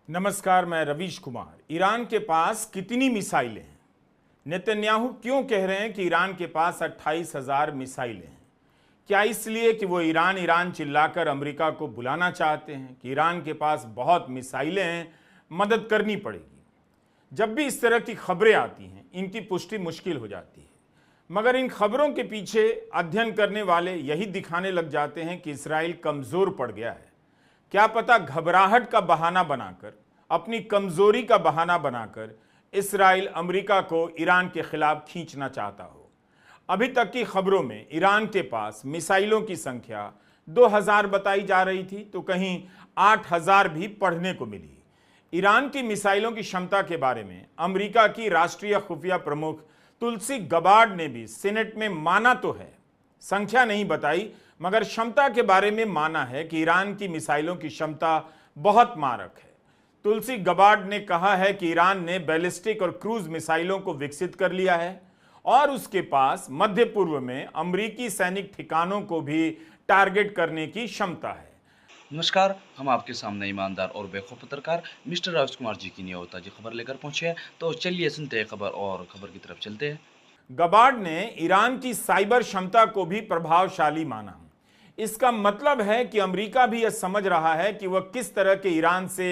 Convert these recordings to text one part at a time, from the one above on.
नमस्कार, मैं रवीश कुमार। ईरान के पास कितनी मिसाइलें हैं? नेतन्याहू क्यों कह रहे हैं कि ईरान के पास 28,000 मिसाइलें हैं? क्या इसलिए कि वो ईरान ईरान चिल्लाकर अमेरिका को बुलाना चाहते हैं कि ईरान के पास बहुत मिसाइलें हैं, मदद करनी पड़ेगी? जब भी इस तरह की खबरें आती हैं, इनकी पुष्टि मुश्किल हो जाती है, मगर इन खबरों के पीछे अध्ययन करने वाले यही दिखाने लग जाते हैं कि इसराइल कमज़ोर पड़ गया है। क्या पता घबराहट का बहाना बनाकर, अपनी कमजोरी का बहाना बनाकर इसराइल अमेरिका को ईरान के खिलाफ खींचना चाहता हो। अभी तक की खबरों में ईरान के पास मिसाइलों की संख्या 2000 बताई जा रही थी, तो कहीं 8000 भी पढ़ने को मिली। ईरान की मिसाइलों की क्षमता के बारे में अमेरिका की राष्ट्रीय खुफिया प्रमुख तुलसी गबार्ड ने भी सीनेट में माना तो है, संख्या नहीं बताई, मगर क्षमता के बारे में माना है कि ईरान की मिसाइलों की क्षमता बहुत मारक है। तुलसी गबार्ड ने कहा है कि ईरान ने बैलिस्टिक और क्रूज मिसाइलों को विकसित कर लिया है और उसके पास मध्य पूर्व में अमेरिकी सैनिक ठिकानों को भी टारगेट करने की क्षमता है। नमस्कार, हम आपके सामने ईमानदार और बेखौफ पत्रकार मिस्टर रवीश कुमार जी की नियोता जी खबर लेकर पहुंचे हैं। तो चलिए सुनते हैं खबर और खबर की तरफ चलते हैं। गबार्ड ने ईरान की साइबर क्षमता को भी प्रभावशाली माना। इसका मतलब है कि अमेरिका भी यह समझ रहा है कि वह किस तरह के ईरान से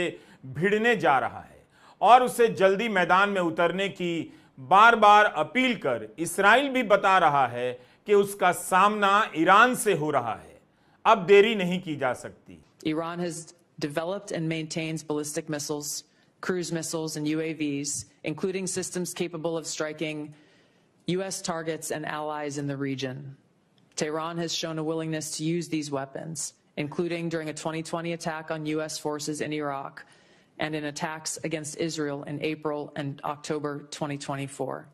भिड़ने जा रहा है और उसे जल्दी मैदान में उतरने की बार बार अपील कर इसराइल भी बता रहा है कि उसका सामना ईरान से हो रहा है। अब देरी नहीं की जा सकती। Iran has developed and maintains ballistic missiles, cruise missiles, and UAVs, including systems capable of striking U.S. targets and allies in the region. Tehran has shown a willingness to use these weapons, including during a 2020 attack on U.S. forces in Iraq and in attacks against Israel in April and October 2024.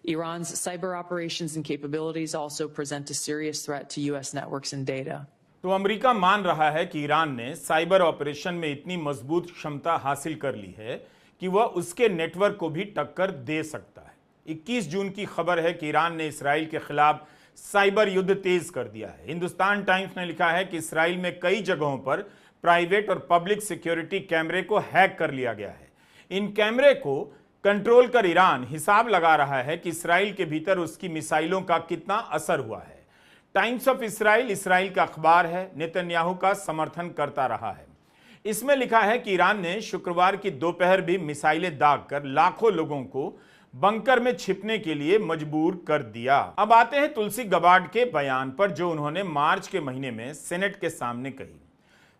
Iran's cyber operations and capabilities also present a serious threat to U.S. networks and data. तो America मान रहा है कि Iran ने cyber operation में इतनी मजबूत क्षमता हासिल कर ली है कि वह उसके नेटवर्क को भी टक्कर दे सकता है। 21 जून की खबर है कि ईरान ने इसराइल के खिलाफ साइबर युद्ध तेज कर दिया है। हिंदुस्तान टाइम्स ने लिखा है कि इसराइल में कई जगहों पर प्राइवेट और पब्लिक सिक्योरिटी कैमरे को हैक कर लिया गया है। इन कैमरे को कंट्रोल कर ईरान हिसाब लगा रहा है कि इसराइल के भीतर उसकी मिसाइलों का कितना असर हुआ है। टाइम्स ऑफ इसराइल इसराइल का अखबार है, नेतन्याहू का समर्थन करता रहा है। इसमें लिखा है कि ईरान ने शुक्रवार की दोपहर भी मिसाइलें दागकर लाखों लोगों को बंकर में छिपने के लिए मजबूर कर दिया। अब आते हैं तुलसी गबार्ड के बयान पर, जो उन्होंने मार्च के महीने में सेनेट के सामने कही।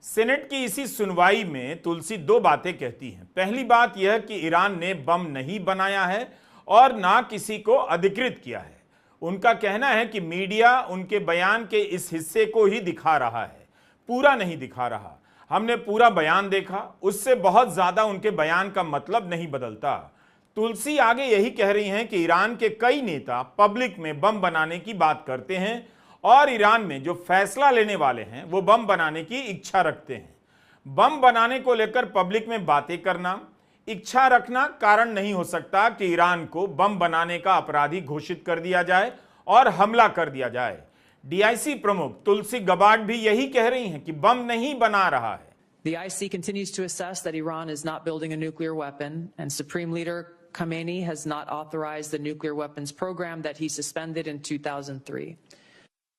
सेनेट की इसी सुनवाई में तुलसी दो बातें कहती हैं। पहली बात यह कि ईरान ने बम नहीं बनाया है और ना किसी को अधिकृत किया है। उनका कहना है कि मीडिया उनके बयान के इस हिस्से को ही दिखा रहा है, पूरा नहीं दिखा रहा। हमने पूरा बयान देखा, उससे बहुत ज्यादा उनके बयान का मतलब नहीं बदलता। तुलसी आगे यही कह रही हैं कि ईरान के कई नेता पब्लिक में बम बनाने की बात करते हैं और ईरान में जो फैसला लेने वाले हैं वो बम बनाने की इच्छा रखते हैं। बम बनाने को लेकर पब्लिक में बातें करना, इच्छा रखना कारण नहीं हो सकता कि ईरान को बम बनाने का अपराधी घोषित कर दिया जाए और हमला कर दिया जाए। डीआईसी प्रमुख तुलसी गबार्ड भी यही कह रही हैं कि बम नहीं बना रहा है। The IC continues to assess that Iran is not building a nuclear weapon, and Supreme Leader Khamenei has not authorized the nuclear weapons program that he suspended in 2003.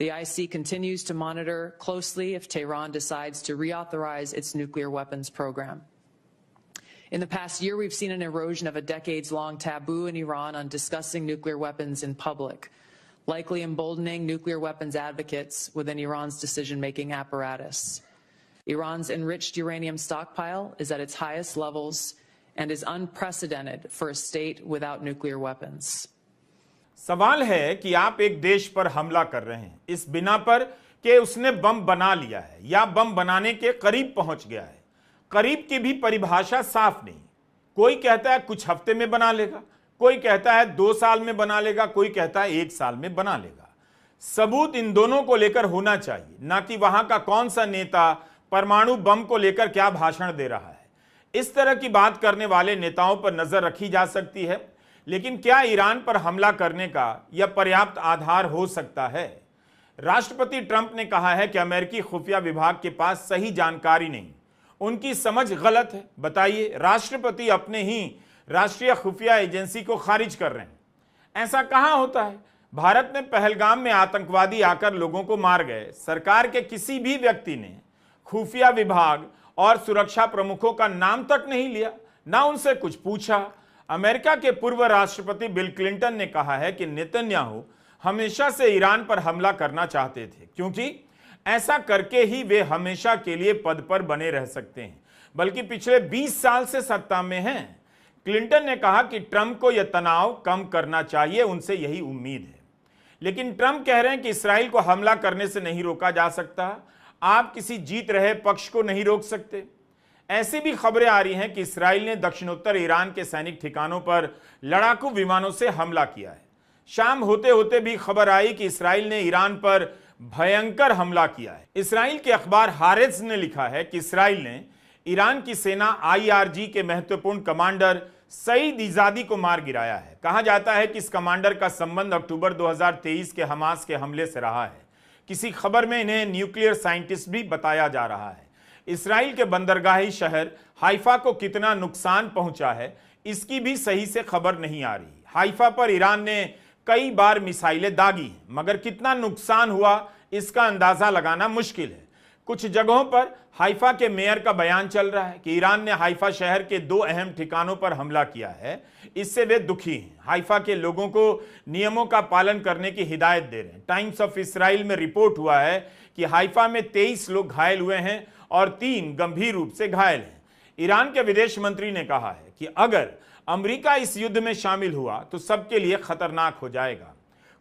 The IC continues to monitor closely if Tehran decides to reauthorize its nuclear weapons program. In the past year, we've seen an erosion of a decades-long taboo in Iran on discussing nuclear weapons in public, likely emboldening nuclear weapons advocates within Iran's decision-making apparatus. Iran's enriched uranium stockpile is at its highest levels and is unprecedented for a state without nuclear weapons. सवाल है कि आप एक देश पर हमला कर रहे हैं इस बिना पर कि उसने बम बना लिया है या बम बनाने के करीब पहुंच गया है। करीब की भी परिभाषा साफ नहीं। कोई कहता है कुछ हफ्ते में बना लेगा, कोई कहता है 2 साल में बना लेगा, कोई कहता है 1 साल में बना लेगा। सबूत इन दोनों को लेकर होना चाहिए, ना कि वहां का कौन सा नेता परमाणु बम को लेकर क्या भाषण दे रहा है। इस तरह की बात करने वाले नेताओं पर नजर रखी जा सकती है, लेकिन क्या ईरान पर हमला करने का यह पर्याप्त आधार हो सकता है? राष्ट्रपति ट्रंप ने कहा है कि अमेरिकी खुफिया विभाग के पास सही जानकारी नहीं। उनकी समझ गलत है। बताइए, राष्ट्रपति अपने ही राष्ट्रीय खुफिया एजेंसी को खारिज कर रहे हैं। ऐसा कहां होता है? भारत में पहलगाम में आतंकवादी आकर लोगों को मार गए। सरकार के किसी भी व्यक्ति ने खुफिया विभाग और सुरक्षा प्रमुखों का नाम तक नहीं लिया, ना उनसे कुछ पूछा। अमेरिका के पूर्व राष्ट्रपति बिल क्लिंटन ने कहा है कि नेतन्याहू हमेशा से ईरान पर हमला करना चाहते थे, क्योंकि ऐसा करके ही वे हमेशा के लिए पद पर बने रह सकते हैं, बल्कि पिछले 20 साल से सत्ता में हैं। क्लिंटन ने कहा कि ट्रंप को यह तनाव कम करना चाहिए, उनसे यही उम्मीद है। लेकिन ट्रंप कह रहे हैं कि इसराइल को हमला करने से नहीं रोका जा सकता, आप किसी जीत रहे पक्ष को नहीं रोक सकते। ऐसी भी खबरें आ रही हैं कि इसराइल ने दक्षिणोत्तर ईरान के सैनिक ठिकानों पर लड़ाकू विमानों से हमला किया है। शाम होते होते भी खबर आई कि इसराइल ने ईरान पर भयंकर हमला किया है। इसराइल के अखबार हारेस ने लिखा है कि इसराइल ने ईरान की सेना IRG के महत्वपूर्ण कमांडर सईद इजादी को मार गिराया है। कहा जाता है कि इस कमांडर का संबंध अक्टूबर 2023 के हमास के हमले से रहा है। किसी खबर में इन्हें न्यूक्लियर साइंटिस्ट भी बताया जा रहा है। इसराइल के बंदरगाही शहर हाइफा को कितना नुकसान पहुंचा है, इसकी भी सही से खबर नहीं आ रही। हाइफा पर ईरान ने कई बार मिसाइलें दागी हैं, मगर कितना नुकसान हुआ इसका अंदाजा लगाना मुश्किल है। कुछ जगहों पर हाइफा के मेयर का बयान चल रहा है कि ईरान ने हाइफा शहर के 2 अहम ठिकानों पर हमला किया है, इससे वे दुखी हैं। हाइफा के लोगों को नियमों का पालन करने की हिदायत दे रहे हैं। टाइम्स ऑफ इसराइल में रिपोर्ट हुआ है कि हाइफा में 23 लोग घायल हुए हैं और 3 गंभीर रूप से घायल हैं। ईरान के विदेश मंत्री ने कहा है कि अगर अमेरिका इस युद्ध में शामिल हुआ तो सबके लिए खतरनाक हो जाएगा।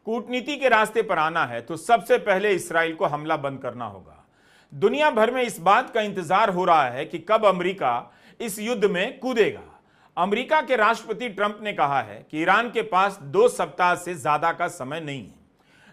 कूटनीति के रास्ते पर आना है तो सबसे पहले इसराइल को हमला बंद करना होगा। दुनिया भर में इस बात का इंतजार हो रहा है कि कब अमेरिका इस युद्ध में कूदेगा। अमेरिका के राष्ट्रपति ट्रंप ने कहा है कि ईरान के पास 2 सप्ताह से ज्यादा का समय नहीं है।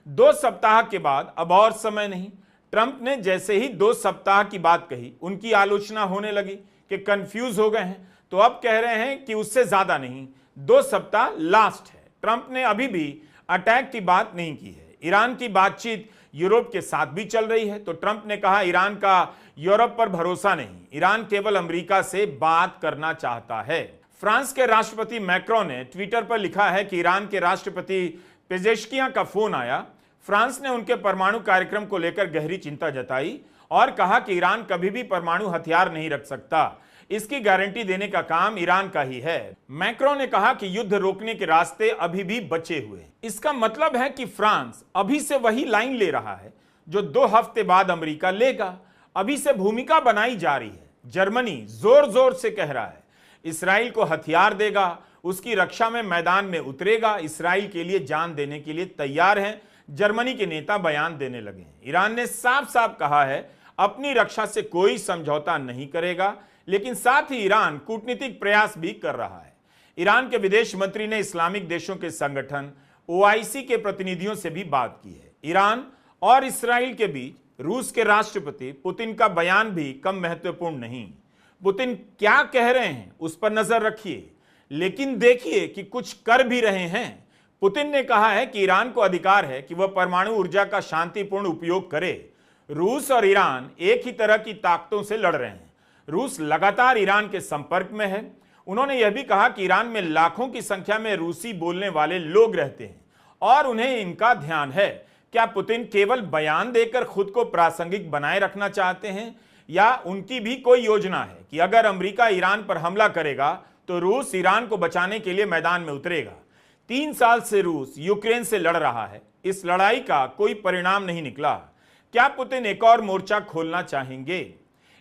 2 सप्ताह के बाद अब और समय नहीं। ट्रंप ने जैसे ही 2 सप्ताह की बात कही, उनकी आलोचना होने लगी कि कंफ्यूज हो गए हैं, तो अब कह रहे हैं कि उससे ज्यादा नहीं, 2 सप्ताह लास्ट है। ट्रंप ने अभी भी अटैक की बात नहीं की है। ईरान की बातचीत यूरोप के साथ भी चल रही है, तो ट्रंप ने कहा ईरान का यूरोप पर भरोसा नहीं, ईरान केवल अमेरिका से बात करना चाहता है। फ्रांस के राष्ट्रपति मैक्रो ने ट्विटर पर लिखा है कि ईरान के राष्ट्रपति पेजेश्कियां का फोन आया। फ्रांस ने उनके परमाणु कार्यक्रम को लेकर गहरी चिंता जताई और कहा कि ईरान कभी भी परमाणु हथियार नहीं रख सकता, इसकी गारंटी देने का काम ईरान का ही है। मैक्रो ने कहा कि युद्ध रोकने के रास्ते अभी भी बचे हुए हैं। इसका मतलब है कि फ्रांस अभी से वही लाइन ले रहा है जो 2 हफ्ते बाद अमेरिका लेगा। अभी से भूमिका बनाई जा रही है। जर्मनी जोर जोर से कह रहा है इसराइल को हथियार देगा, उसकी रक्षा में मैदान में उतरेगा, इसराइल के लिए जान देने के लिए तैयार है। जर्मनी के नेता बयान देने लगे हैं। ईरान ने साफ साफ कहा है अपनी रक्षा से कोई समझौता नहीं करेगा, लेकिन साथ ही ईरान कूटनीतिक प्रयास भी कर रहा है। ईरान के विदेश मंत्री ने इस्लामिक देशों के संगठन OIC के प्रतिनिधियों से भी बात की है। ईरान और इसराइल के बीच रूस के राष्ट्रपति पुतिन का बयान भी कम महत्वपूर्ण नहीं। पुतिन क्या कह रहे हैं उस पर नजर रखिए, लेकिन देखिए कि कुछ कर भी रहे हैं। पुतिन ने कहा है कि ईरान को अधिकार है कि वह परमाणु ऊर्जा का शांतिपूर्ण उपयोग करे। रूस और ईरान एक ही तरह की ताकतों से लड़ रहे हैं। रूस लगातार ईरान के संपर्क में है। उन्होंने यह भी कहा कि ईरान में लाखों की संख्या में रूसी बोलने वाले लोग रहते हैं और उन्हें इनका ध्यान है। क्या पुतिन केवल बयान देकर खुद को प्रासंगिक बनाए रखना चाहते हैं, या उनकी भी कोई योजना है कि अगर अमेरिका ईरान पर हमला करेगा तो रूस ईरान को बचाने के लिए मैदान में उतरेगा? 3 साल से रूस यूक्रेन से लड़ रहा है। इस लड़ाई का कोई परिणाम नहीं निकला। क्या पुतिन एक और मोर्चा खोलना चाहेंगे?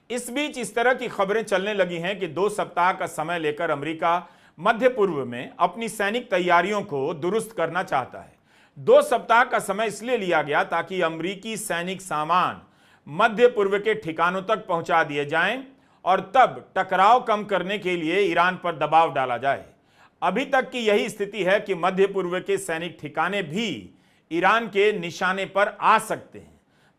इस बीच इस तरह की खबरें चलने लगी हैं कि 2 सप्ताह का समय लेकर अमेरिका मध्य पूर्व में अपनी सैनिक तैयारियों को दुरुस्त करना चाहता है। 2 सप्ताह का समय इसलिए लिया गया ताकि अमेरिकी सैनिक सामान मध्य पूर्व के ठिकानों तक पहुंचा दिए जाएं और तब टकराव कम करने के लिए ईरान पर दबाव डाला जाए। अभी तक की यही स्थिति है कि मध्य पूर्व के सैनिक ठिकाने भी ईरान के निशाने पर आ सकते हैं,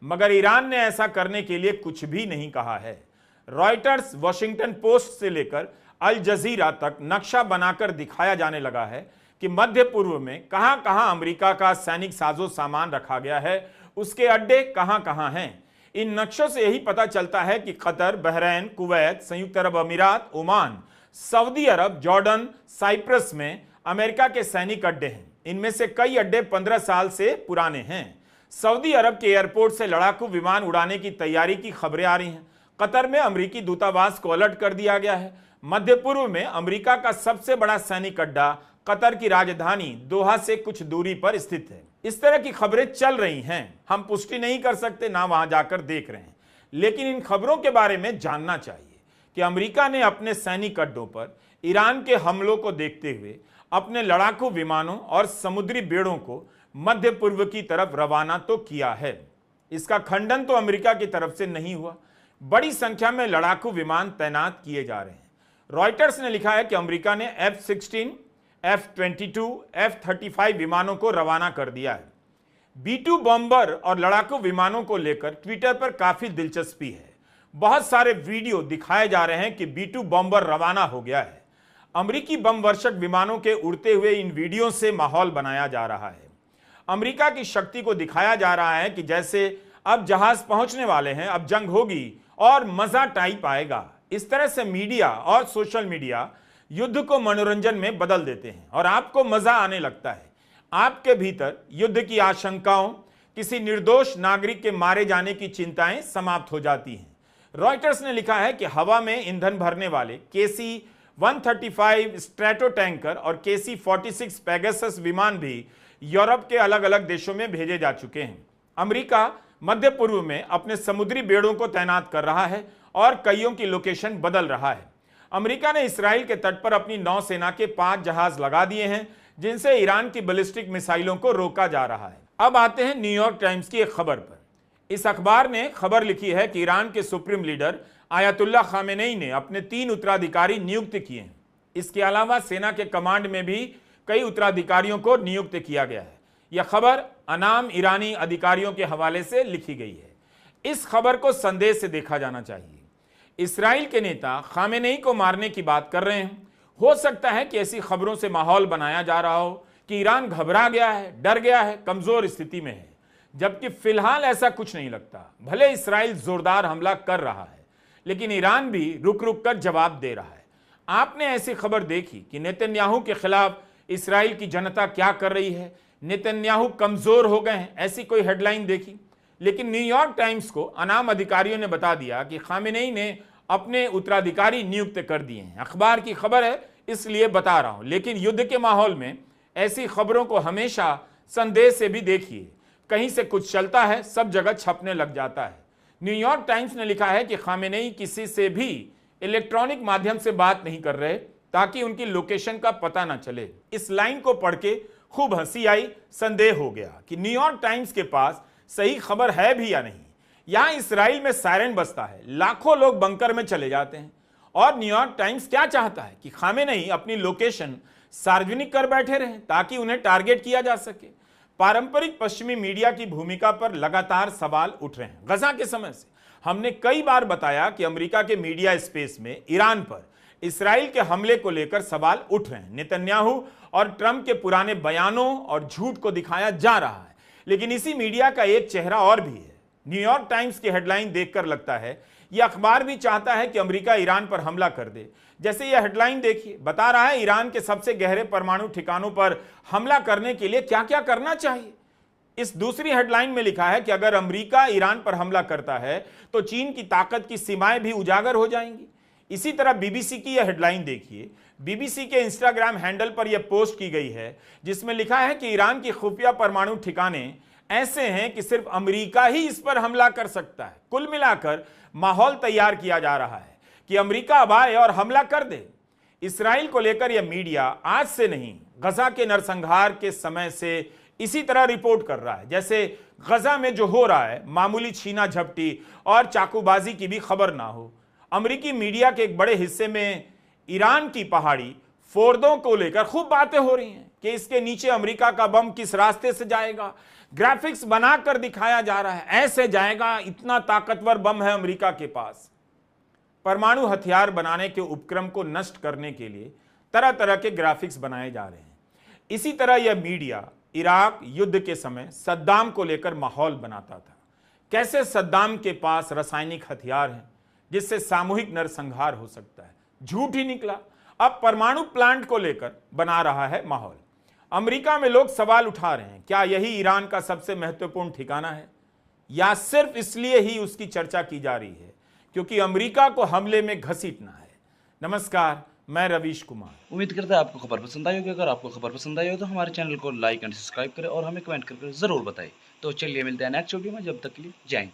मगर ईरान ने ऐसा करने के लिए कुछ भी नहीं कहा है। रॉयटर्स, वॉशिंगटन पोस्ट से लेकर अल जजीरा तक नक्शा बनाकर दिखाया जाने लगा है कि मध्य पूर्व में कहां-कहां अमेरिका का सैनिक साजो सामान रखा गया है, उसके अड्डे कहां-कहां हैं। इन नक्शों से यही पता चलता है कि कतर, बहरीन, कुवैत, संयुक्त अरब अमीरात, ओमान, सऊदी अरब, जॉर्डन, साइप्रस में अमेरिका के सैनिक अड्डे हैं। इनमें से कई अड्डे 15 साल से पुराने हैं। सऊदी अरब के एयरपोर्ट से लड़ाकू विमान उड़ाने की तैयारी की खबरें आ रही हैं। कतर में अमेरिकी दूतावास को अलर्ट कर दिया गया है। मध्य पूर्व में अमेरिका का सबसे बड़ा सैनिक अड्डा कतर की राजधानी दोहा से कुछ दूरी पर स्थित है। इस तरह की खबरें चल रही हैं। हम पुष्टि नहीं कर सकते, ना वहां जाकर देख रहे हैं, लेकिन इन खबरों के बारे में जानना चाहिए कि अमेरिका ने अपने सैनिक अड्डों पर ईरान के हमलों को देखते हुए अपने लड़ाकू विमानों और समुद्री बेड़ों को मध्य पूर्व की तरफ रवाना तो किया है। इसका खंडन तो अमेरिका की तरफ से नहीं हुआ। बड़ी संख्या में लड़ाकू विमान तैनात किए जा रहे हैं। रॉयटर्स ने लिखा है कि अमेरिका ने F-16, F-22, F-35 विमानों को रवाना कर दिया है। B-2 बॉम्बर और लड़ाकू विमानों को लेकर ट्विटर पर काफी दिलचस्पी है। बहुत सारे वीडियो दिखाए जा रहे हैं कि B-2 बॉम्बर रवाना हो गया है। अमेरिकी बम वर्षक विमानों के उड़ते हुए इन वीडियो से माहौल बनाया जा रहा है। अमेरिका की शक्ति को दिखाया जा रहा है कि जैसे अब जहाज पहुंचने वाले हैं, अब जंग होगी और मजा टाइप आएगा। इस तरह से मीडिया और सोशल मीडिया युद्ध को मनोरंजन में बदल देते हैं और आपको मजा आने लगता है। आपके भीतर युद्ध की आशंकाओं, किसी निर्दोष नागरिक के मारे जाने की चिंताएं समाप्त हो जाती हैं। रॉयटर्स ने लिखा है कि हवा में ईंधन भरने वाले KC-135 स्ट्रैटो टैंकर और KC-46 पेगासस विमान भी यूरोप के अलग अलग देशों में भेजे जा चुके हैं। अमेरिका मध्य पूर्व में अपने समुद्री बेड़ों को तैनात कर रहा है और कईयों की लोकेशन बदल रहा है। अमेरिका ने इसराइल के तट पर अपनी नौसेना के 5 जहाज लगा दिए हैं, जिनसे ईरान की बैलिस्टिक मिसाइलों को रोका जा रहा है। अब आते हैं न्यूयॉर्क टाइम्स की एक खबर पर। इस अखबार ने खबर लिखी है कि ईरान के सुप्रीम लीडर आयतुल्लाह खामेनेई ने अपने 3 उत्तराधिकारी नियुक्त किए हैं। इसके अलावा सेना के कमांड में भी कई उत्तराधिकारियों को नियुक्त किया गया है। यह खबर अनाम ईरानी अधिकारियों के हवाले से लिखी गई है। इस खबर को संदेह से देखा जाना चाहिए। इसराइल के नेता खामेनेई को मारने की बात कर रहे हैं। हो सकता है कि ऐसी खबरों से माहौल बनाया जा रहा हो कि ईरान घबरा गया है, डर गया है, कमजोर स्थिति में है, जबकि फिलहाल ऐसा कुछ नहीं लगता। भले इसराइल जोरदार हमला कर रहा है, लेकिन ईरान भी रुक रुक कर जवाब दे रहा है। आपने ऐसी खबर देखी कि नेतन्याहू के खिलाफ इसराइल की जनता क्या कर रही है? नेतन्याहू कमजोर हो गए हैं, ऐसी कोई हेडलाइन देखी? लेकिन न्यूयॉर्क टाइम्स को अनाम अधिकारियों ने बता दिया कि खामेनेई ने अपने उत्तराधिकारी नियुक्त कर दिए हैं। अखबार की खबर है, इसलिए बता रहा हूं। लेकिन युद्ध के माहौल में ऐसी खबरों को हमेशा संदेह से भी देखिए। कहीं से कुछ चलता है, सब जगह छपने लग जाता है। न्यूयॉर्क टाइम्स ने लिखा है कि खामेनेई किसी से भी इलेक्ट्रॉनिक माध्यम से बात नहीं कर रहे ताकि उनकी लोकेशन का पता ना चले। इस लाइन को पढ़ के खूब हंसी आई। संदेह हो गया कि न्यूयॉर्क टाइम्स के पास सही खबर है भी या नहीं। यहां इसराइल में सायरन बजता है, लाखों लोग बंकर में चले जाते हैं। और न्यूयॉर्क टाइम्स क्या चाहता है कि खामेनेई अपनी लोकेशन सार्वजनिक कर बैठे रहें ताकि उन्हें टारगेट किया जा सके। पारंपरिक पश्चिमी मीडिया की भूमिका पर लगातार सवाल उठ रहे हैं। गजा के समय से हमने कई बार बताया कि अमेरिका के मीडिया स्पेस में ईरान पर इसराइल के हमले को लेकर सवाल उठ रहे हैं। नेतन्याहू और ट्रंप के पुराने बयानों और झूठ को दिखाया जा रहा है, लेकिन इसी मीडिया का एक चेहरा और भी है। न्यूयॉर्क टाइम्स की हेडलाइन देखकर लगता है यह अखबार भी चाहता है कि अमेरिका ईरान पर हमला कर दे। जैसे यह हेडलाइन देखिए, बता रहा है ईरान के सबसे गहरे परमाणु ठिकानों पर हमला करने के लिए क्या क्या करना चाहिए। इस दूसरी हेडलाइन में लिखा है कि अगर अमेरिका ईरान पर हमला करता है तो चीन की ताकत की सीमाएं भी उजागर हो जाएंगी। इसी तरह बीबीसी की यह हेडलाइन देखिए। बीबीसी के इंस्टाग्राम हैंडल पर यह पोस्ट की गई है, जिसमें लिखा है कि ईरान की खुफिया परमाणु ठिकाने ऐसे हैं कि सिर्फ अमेरिका ही इस पर हमला कर सकता है। कुल मिलाकर माहौल तैयार किया जा रहा है कि अमेरिका अब आए और हमला कर दे। इसराइल को लेकर यह मीडिया आज से नहीं, गजा के नरसंहार के समय से इसी तरह रिपोर्ट कर रहा है। जैसे गजा में जो हो रहा है, मामूली छीना झपटी और चाकूबाजी की भी खबर ना हो। अमेरिकी मीडिया के एक बड़े हिस्से में ईरान की पहाड़ी फोर्दों को लेकर खूब बातें हो रही हैं कि इसके नीचे अमेरिका का बम किस रास्ते से जाएगा। ग्राफिक्स बनाकर दिखाया जा रहा है, ऐसे जाएगा, इतना ताकतवर बम है अमेरिका के पास। परमाणु हथियार बनाने के उपक्रम को नष्ट करने के लिए तरह तरह के ग्राफिक्स बनाए जा रहे हैं। इसी तरह यह मीडिया इराक युद्ध के समय सद्दाम को लेकर माहौल बनाता था कैसे सद्दाम के पास रासायनिक हथियार हैं जिससे सामूहिक नरसंहार हो सकता है। झूठ ही निकला। अब परमाणु प्लांट को लेकर बना रहा है माहौल। अमेरिका में लोग सवाल उठा रहे हैं, क्या यही ईरान का सबसे महत्वपूर्ण ठिकाना है, या सिर्फ इसलिए ही उसकी चर्चा की जा रही है क्योंकि अमेरिका को हमले में घसीटना है। नमस्कार, मैं रवीश कुमार। उम्मीद करता है आपको खबर पसंद आई होगी। अगर आपको खबर पसंद आई हो तो हमारे चैनल को लाइक एंड सब्सक्राइब करें और हमें कमेंट करके ज़रूर बताएं। तो चलिए मिलते हैं नेक्स्ट वीडियो में, जब तक के लिए जय हिंद।